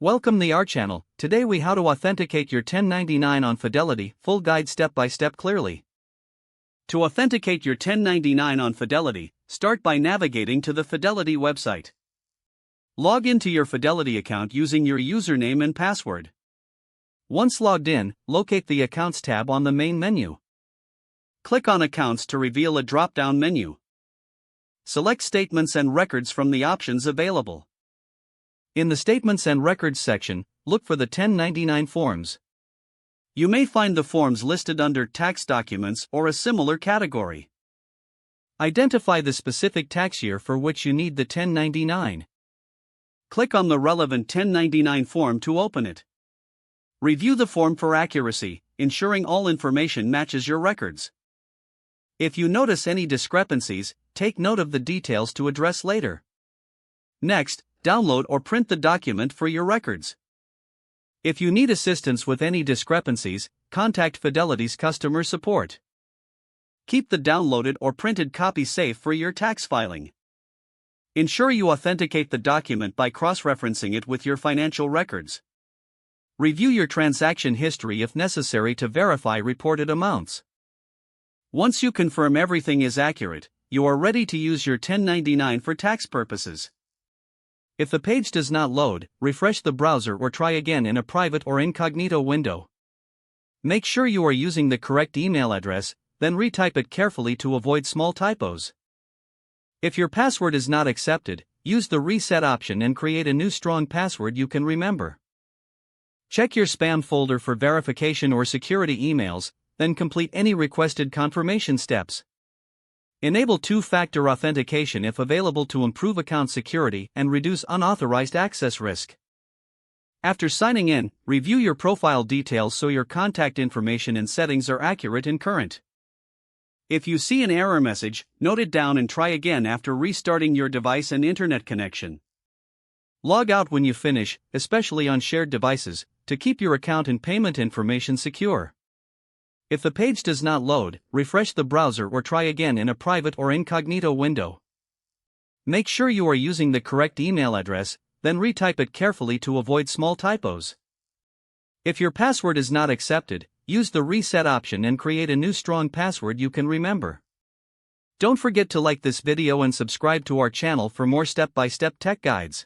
Welcome to our channel. Today we how to authenticate your 1099 on Fidelity, full guide step by step clearly. To authenticate your 1099 on Fidelity, start by navigating to the Fidelity website. Log into your Fidelity account using your username and password. Once logged in, locate the Accounts tab on the main menu. Click on Accounts to reveal a drop-down menu. Select Statements and Records from the options available. In the Statements and Records section, look for the 1099 forms. You may find the forms listed under Tax Documents or a similar category. Identify the specific tax year for which you need the 1099. Click on the relevant 1099 form to open it. Review the form for accuracy, ensuring all information matches your records. If you notice any discrepancies, take note of the details to address later. Next, download or print the document for your records. If you need assistance with any discrepancies, contact Fidelity's customer support. Keep the downloaded or printed copy safe for your tax filing. Ensure you authenticate the document by cross-referencing it with your financial records. Review your transaction history if necessary to verify reported amounts. Once you confirm everything is accurate, you are ready to use your 1099 for tax purposes. If the page does not load, refresh the browser or try again in a private or incognito window. Make sure you are using the correct email address, then retype it carefully to avoid small typos. If your password is not accepted, use the reset option and create a new strong password you can remember. Check your spam folder for verification or security emails, then complete any requested confirmation steps. Enable two-factor authentication if available to improve account security and reduce unauthorized access risk. After signing in, review your profile details so your contact information and settings are accurate and current. If you see an error message, note it down and try again after restarting your device and internet connection. Log out when you finish, especially on shared devices, to keep your account and payment information secure. If the page does not load, refresh the browser or try again in a private or incognito window. Make sure you are using the correct email address, then retype it carefully to avoid small typos. If your password is not accepted, use the reset option and create a new strong password you can remember. Don't forget to like this video and subscribe to our channel for more step-by-step tech guides.